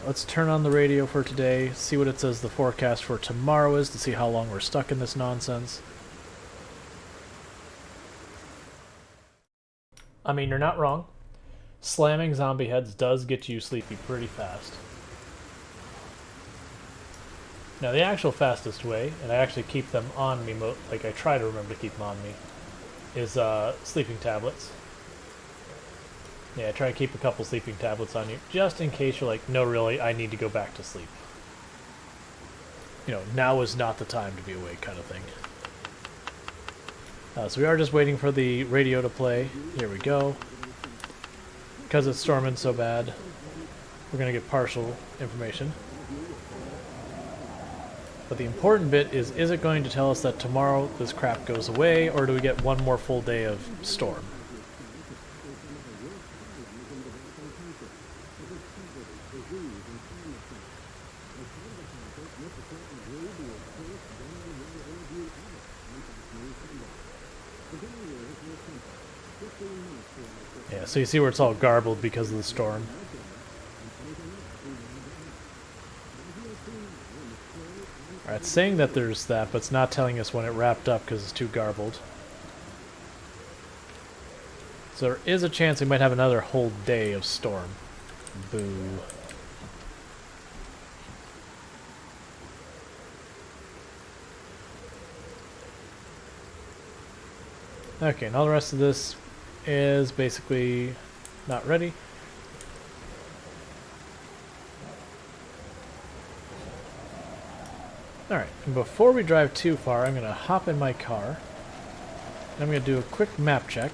let's turn on the radio for today, see what it says the forecast for tomorrow is to see how long we're stuck in this nonsense. I mean, you're not wrong. Slamming zombie heads does get you sleepy pretty fast. Now, the actual fastest way, and I actually keep them on me, like I try to remember to keep them on me, is sleeping tablets. Yeah, try to keep a couple sleeping tablets on you, just in case you're like, no, really, I need to go back to sleep. You know, now is not the time to be awake kind of thing. So we are just waiting for the radio to play. Here we go. Because it's storming so bad, we're going to get partial information. But the important bit is it going to tell us that tomorrow this crap goes away, or do we get one more full day of storm? Yeah, so you see where it's all garbled because of the storm. Alright, it's saying that there's that, but it's not telling us when it wrapped up because it's too garbled. So there is a chance we might have another whole day of storm. Boo. Okay, and all the rest of this is basically not ready. Alright, and before we drive too far, I'm going to hop in my car. And I'm going to do a quick map check.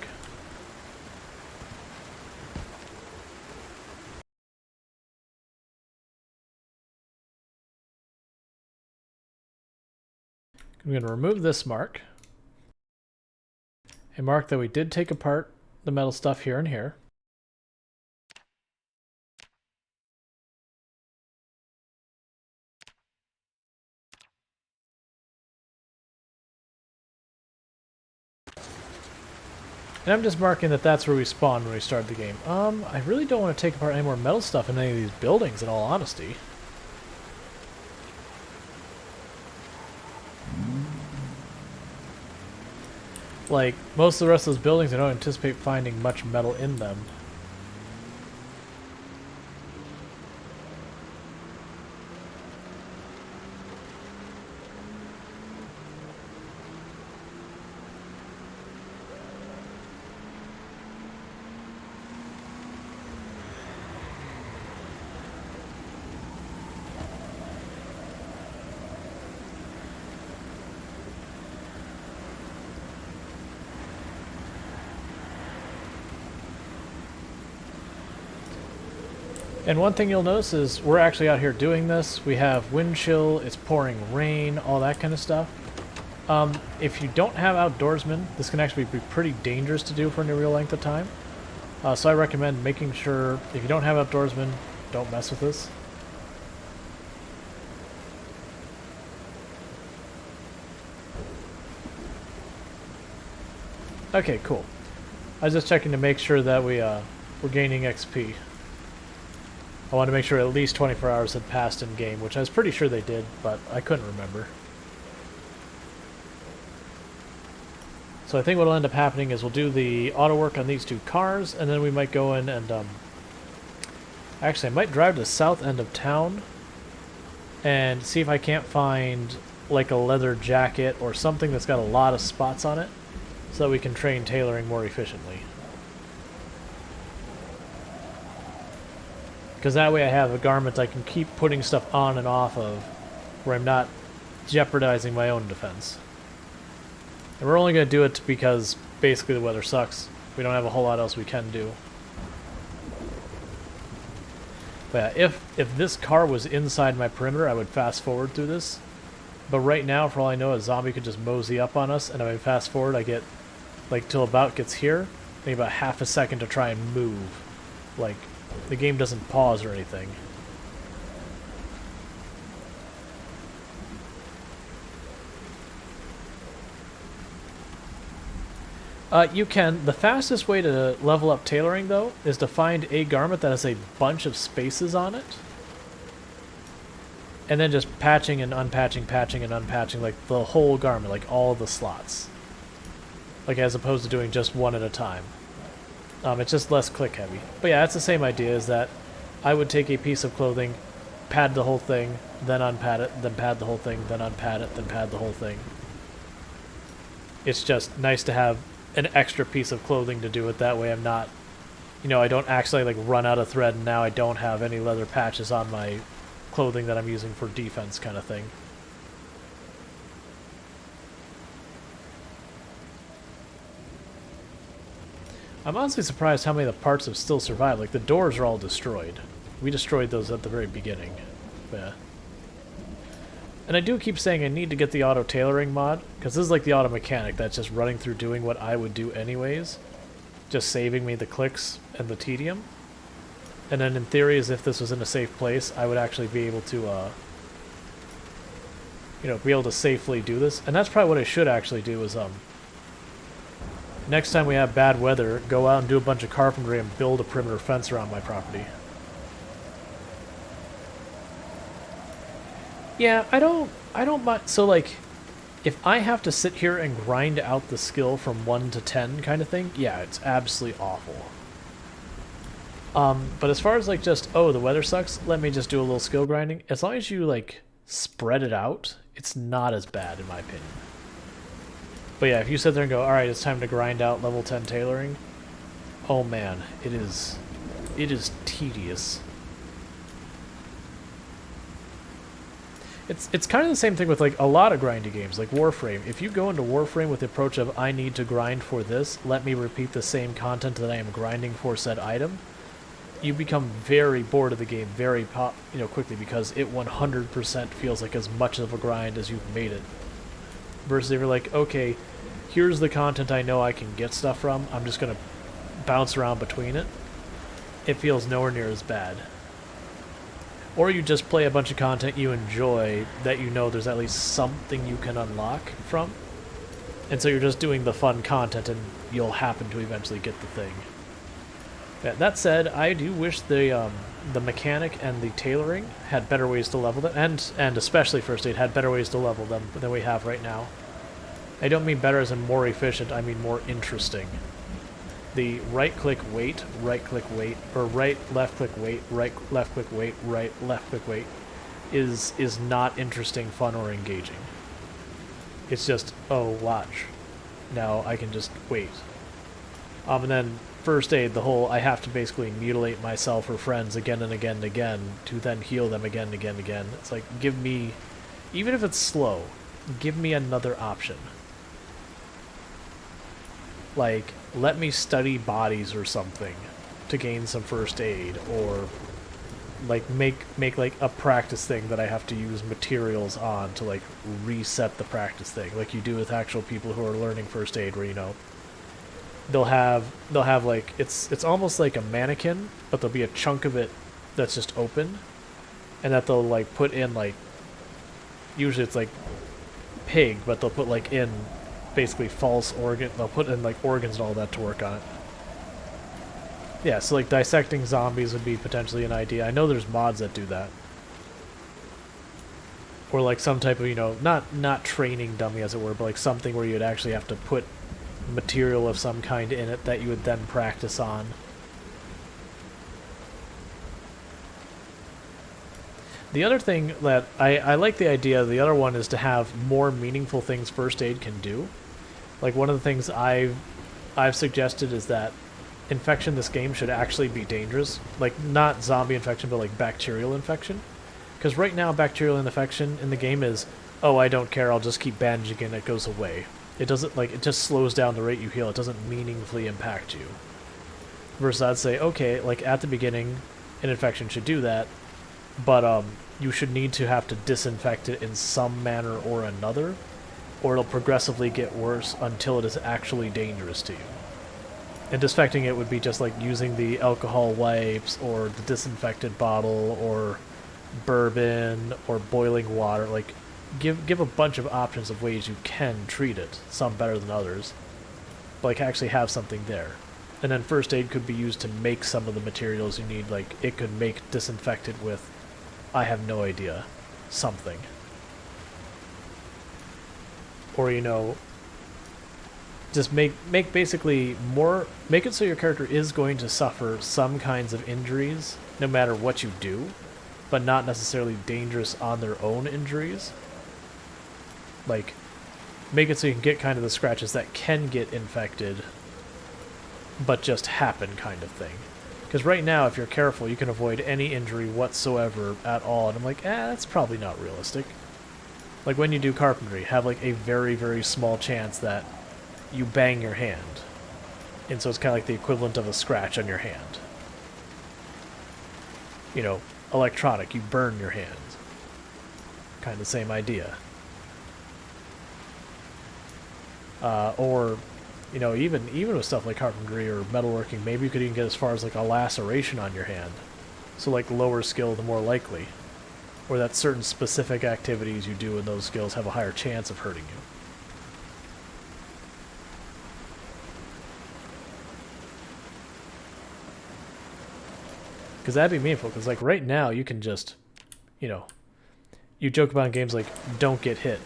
I'm going to remove this mark. And mark that we did take apart the metal stuff here and here. And I'm just marking that that's where we spawned when we started the game. I really don't want to take apart any more metal stuff in any of these buildings, in all honesty. Like, most of the rest of those buildings, I don't anticipate finding much metal in them. And one thing you'll notice is we're actually out here doing this. We have wind chill, it's pouring rain, all that kind of stuff. If you don't have outdoorsmen, this can actually be pretty dangerous to do for any real length of time. So I recommend making sure, if you don't have outdoorsmen, don't mess with this. Okay, cool. I was just checking to make sure that we're gaining XP. I wanted to make sure at least 24 hours had passed in-game, which I was pretty sure they did, but I couldn't remember. So I think what will end up happening is we'll do the auto work on these two cars, and then we might go in and... actually, I might drive to the south end of town and see if I can't find like a leather jacket or something that's got a lot of spots on it, so that we can train tailoring more efficiently. Because that way I have a garment I can keep putting stuff on and off of, where I'm not jeopardizing my own defense. And we're only going to do it because basically the weather sucks. We don't have a whole lot else we can do. But yeah, if this car was inside my perimeter, I would fast forward through this. But right now, for all I know, a zombie could just mosey up on us, and if I fast forward, I get, like, till about gets here, I need about half a second to try and move. Like, the game doesn't pause or anything. You can. The fastest way to level up tailoring, though, is to find a garment that has a bunch of spaces on it. and then just patching and unpatching, patching and unpatching, like the whole garment, like all the slots. Like as opposed to doing just one at a time. It's just less click heavy. But yeah, it's the same idea, is that I would take a piece of clothing, pad the whole thing, then unpad it, then pad the whole thing, then unpad it, then pad the whole thing. It's just nice to have an extra piece of clothing to do it. That way I'm not, you know, I don't actually like run out of thread and now I don't have any leather patches on my clothing that I'm using for defense kind of thing. I'm honestly surprised how many of the parts have still survived. Like, the doors are all destroyed. We destroyed those at the very beginning. Yeah. And I do keep saying I need to get the auto-tailoring mod, because this is like the auto-mechanic that's just running through doing what I would do anyways. Just saving me the clicks and the tedium. And then in theory, as if this was in a safe place, I would actually be able to, you know, be able to safely do this. And that's probably what I should actually do is, next time we have bad weather, go out and do a bunch of carpentry and build a perimeter fence around my property. Yeah, I don't mind. So, like, if I have to sit here and grind out the skill from 1 to 10 kind of thing, yeah, it's absolutely awful. But as far as, like, just, oh, the weather sucks, let me just do a little skill grinding. As long as you, like, spread it out, it's not as bad, in my opinion. But yeah, if you sit there and go, alright, it's time to grind out level 10 tailoring, oh man, it is tedious. It's kind of the same thing with like a lot of grindy games, like Warframe. If you go into Warframe with the approach of, I need to grind for this, let me repeat the same content that I am grinding for said item, you become very bored of the game very quickly, because it 100% feels like as much of a grind as you've made it. Versus if you're like, okay, here's the content I know I can get stuff from, I'm just going to bounce around between it, it feels nowhere near as bad. Or you just play a bunch of content you enjoy that you know there's at least something you can unlock from, and so you're just doing the fun content and you'll happen to eventually get the thing. Yeah, that said, I do wish the mechanic and the tailoring had better ways to level them, and especially First Aid had better ways to level them than we have right now. I don't mean better as in more efficient, I mean more interesting. The right-click wait, or right-left-click wait, right-left-click wait, right-left-click wait is not interesting, fun, or engaging. It's just, oh, watch. Now I can just wait. And then First Aid, the whole I have to basically mutilate myself or friends again and again and again to then heal them again and again and again. It's like, give me, even if it's slow, give me another option. Like, let me study bodies or something to gain some first aid, or like make like a practice thing that I have to use materials on to like reset the practice thing, like you do with actual people who are learning first aid, where, you know, they'll have like it's almost like a mannequin, but there'll be a chunk of it that's just open, and that they'll like put in, like, usually it's like pig, but they'll put like in basically false organ, they'll put in like organs and all that to work on it. Yeah, so like dissecting zombies would be potentially an idea. I know there's mods that do that. Or like some type of, you know, not training dummy as it were, but like something where you'd actually have to put material of some kind in it that you would then practice on. The other thing that I like the idea, the other one, is to have more meaningful things first aid can do. Like, one of the things I've suggested is that infection in this game should actually be dangerous. Like, not zombie infection, but like bacterial infection. Because right now, bacterial infection in the game is, oh, I don't care, I'll just keep bandaging and it goes away. It doesn't, like, it just slows down the rate you heal. It doesn't meaningfully impact you. Versus I'd say, okay, like, at the beginning, an infection should do that, but you should need to have to disinfect it in some manner or another, or it'll progressively get worse until it is actually dangerous to you. And disinfecting it would be just like using the alcohol wipes, or the disinfectant bottle, or bourbon, or boiling water. Like, give a bunch of options of ways you can treat it, some better than others, but like actually have something there. And then first aid could be used to make some of the materials you need. Like, it could make disinfectant with, I have no idea, something. Or, you know, just make basically more, make it so your character is going to suffer some kinds of injuries no matter what you do, but not necessarily dangerous on their own injuries. Like, make it so you can get kind of the scratches that can get infected, but just happen kind of thing. Because right now, if you're careful, you can avoid any injury whatsoever at all, and I'm like, that's probably not realistic. Like, when you do carpentry, have like a very, very small chance that you bang your hand. And so it's kind of like the equivalent of a scratch on your hand. You know, electronic, you burn your hand. Kind of the same idea. Or, you know, even with stuff like carpentry or metalworking, maybe you could even get as far as like a laceration on your hand. So like lower skill, the more likely. Or that certain specific activities you do in those skills have a higher chance of hurting you. Because that'd be meaningful, because like right now you can just, you know, you joke about in games like, don't get hit.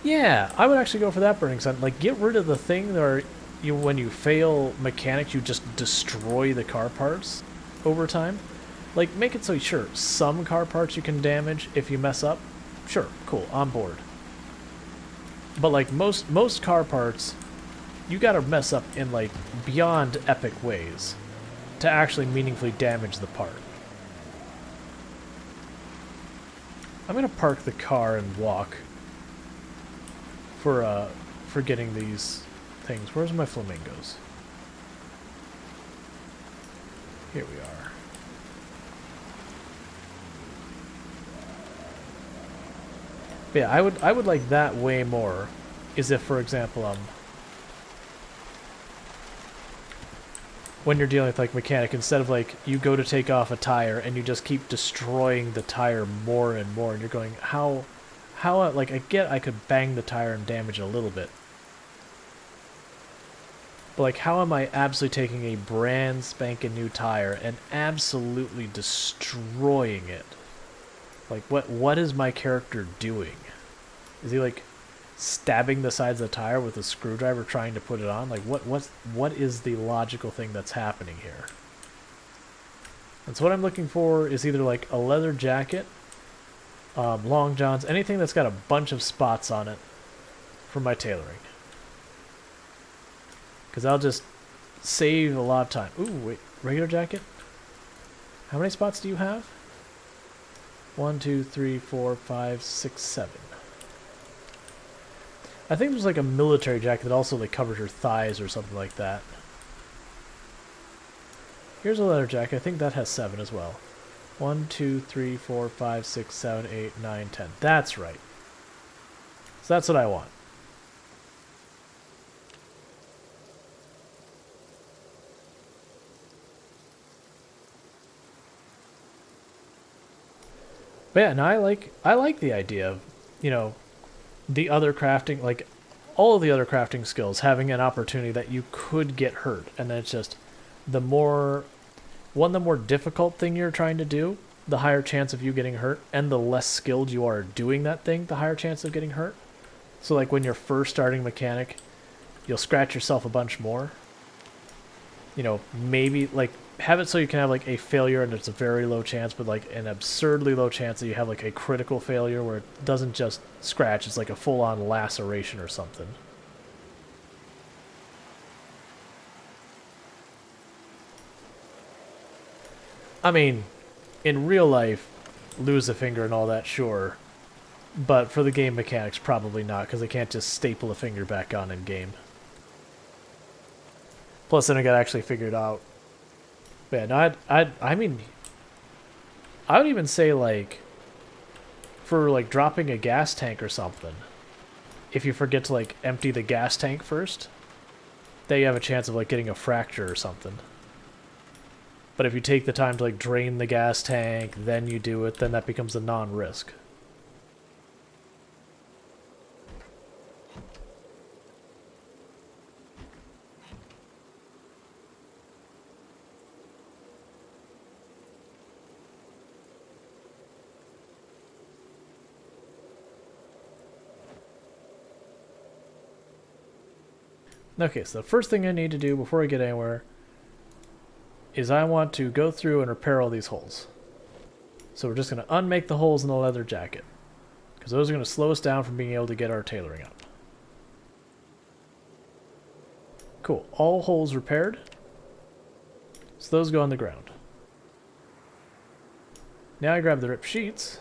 Yeah, I would actually go for that Burning Sun. Like, get rid of the thing where you, when you fail mechanics, you just destroy the car parts over time. Like, make it so, sure, some car parts you can damage if you mess up. Sure, cool, on board. But like most car parts, you gotta mess up in like beyond epic ways to actually meaningfully damage the part. I'm gonna park the car and walk for getting these things. Where's my flamingos? Here we are. But yeah, I would like that way more. Is if, for example, when you're dealing with like mechanic, instead of like you go to take off a tire and you just keep destroying the tire more and more, and you're going, how like I get I could bang the tire and damage it a little bit, but like how am I absolutely taking a brand spanking new tire and absolutely destroying it? Like what is my character doing? Is he like stabbing the sides of the tire with a screwdriver trying to put it on? Like what is the logical thing that's happening here? And so what I'm looking for is either like a leather jacket, long johns, anything that's got a bunch of spots on it for my tailoring. Because I'll just save a lot of time. Ooh, wait, regular jacket? How many spots do you have? 1, 2, 3, 4, 5, 6, 7. I think there's like a military jacket that also like covers your thighs or something like that. Here's a leather jacket. I think that has 7 as well. 1, 2, 3, 4, 5, 6, 7, 8, 9, 10. That's right. So that's what I want. But yeah, no, I like the idea of, you know, the other crafting, like all of the other crafting skills having an opportunity that you could get hurt, and then it's just the more difficult thing you're trying to do, the higher chance of you getting hurt, and the less skilled you are doing that thing, the higher chance of getting hurt. So like when you're first starting mechanic, you'll scratch yourself a bunch more. You know, maybe like have it so you can have like a failure and it's a very low chance, but like an absurdly low chance that you have like a critical failure where it doesn't just scratch, it's like a full-on laceration or something. I mean, in real life, lose a finger and all that, sure. But for the game mechanics, probably not, because they can't just staple a finger back on in game. Plus, then I gotta actually figure it out. But yeah, no, I mean, I would even say, like, for, like, dropping a gas tank or something, if you forget to, like, empty the gas tank first, then you have a chance of, like, getting a fracture or something. But if you take the time to, like, drain the gas tank, then you do it, then that becomes a non-risk. Okay, so the first thing I need to do before I get anywhere is I want to go through and repair all these holes. So we're just going to unmake the holes in the leather jacket, because those are going to slow us down from being able to get our tailoring up. Cool. All holes repaired. So those go on the ground. Now I grab the ripped sheets.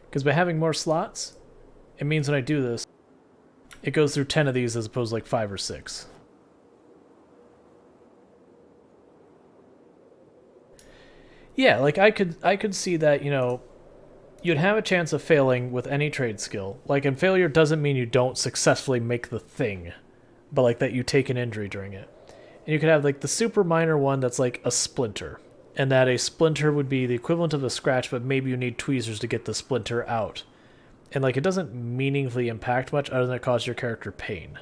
Because by having more slots, it means when I do this, it goes through 10 of these as opposed to like 5 or 6. Yeah, like I could see that, you know, you'd have a chance of failing with any trade skill. Like, and failure doesn't mean you don't successfully make the thing, but like that you take an injury during it. And you could have like the super minor one that's like a splinter, and that a splinter would be the equivalent of a scratch, but maybe you need tweezers to get the splinter out. And like it doesn't meaningfully impact much other than it causes your character pain.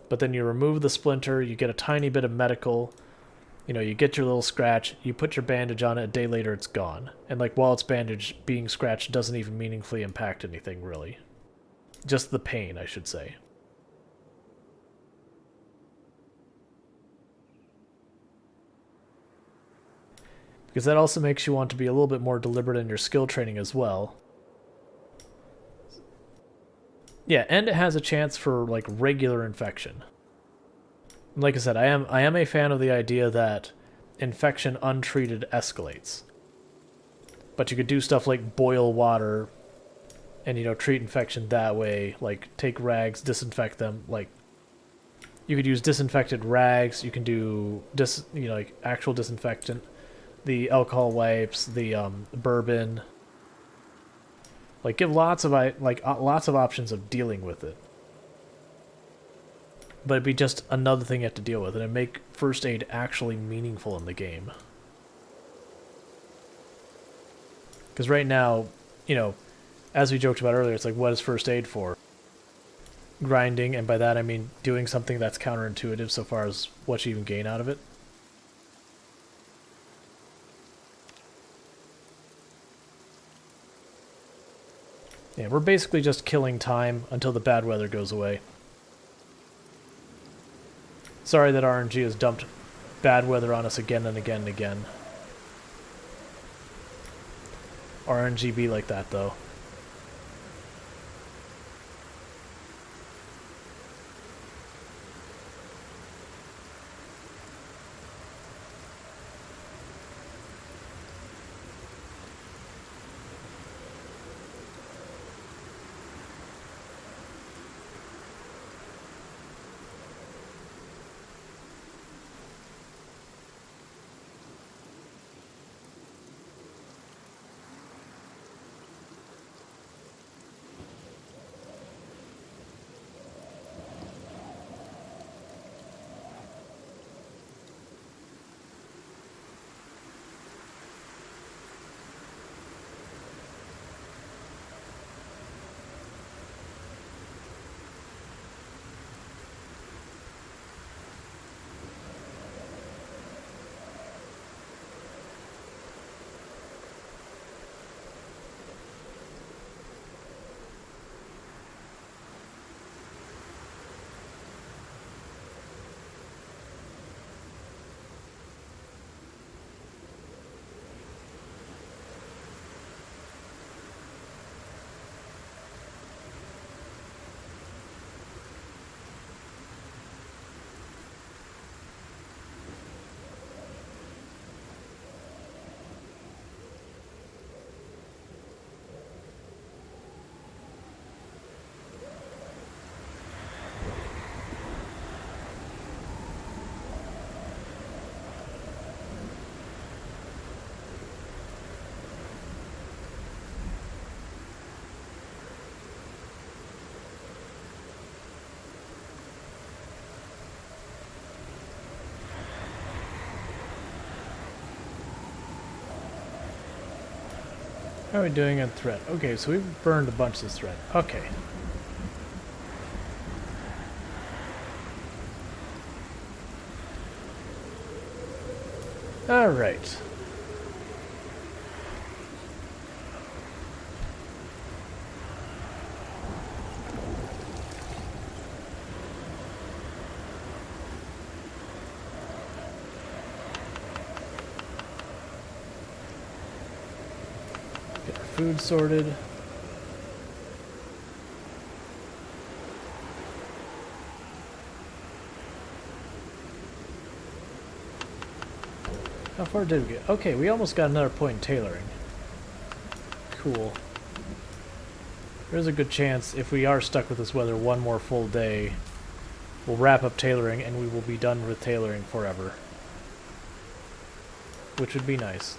But then you remove the splinter, you get a tiny bit of medical, you know, you get your little scratch, you put your bandage on it, a day later it's gone. And like while it's bandaged, being scratched doesn't even meaningfully impact anything really. Just the pain, I should say. Because that also makes you want to be a little bit more deliberate in your skill training as well. Yeah, and it has a chance for like regular infection. Like I said, I am a fan of the idea that infection untreated escalates. But you could do stuff like boil water and, you know, treat infection that way, like take rags, disinfect them, like you could use disinfected rags, you can do like actual disinfectant, the alcohol wipes, the bourbon. Like give lots of options of dealing with it. But it'd be just another thing you have to deal with, and it'd make first aid actually meaningful in the game. Because right now, you know, as we joked about earlier, it's like, what is first aid for? Grinding, and by that I mean doing something that's counterintuitive so far as what you even gain out of it. Yeah, we're basically just killing time until the bad weather goes away. Sorry that RNG has dumped bad weather on us again and again and again. RNG be like that, though. How are we doing on thread? Okay, so we've burned a bunch of this thread. Okay. Alright. Get our food sorted. How far did we get? Okay, we almost got another point in tailoring. Cool. There's a good chance, if we are stuck with this weather one more full day, we'll wrap up tailoring and we will be done with tailoring forever. Which would be nice.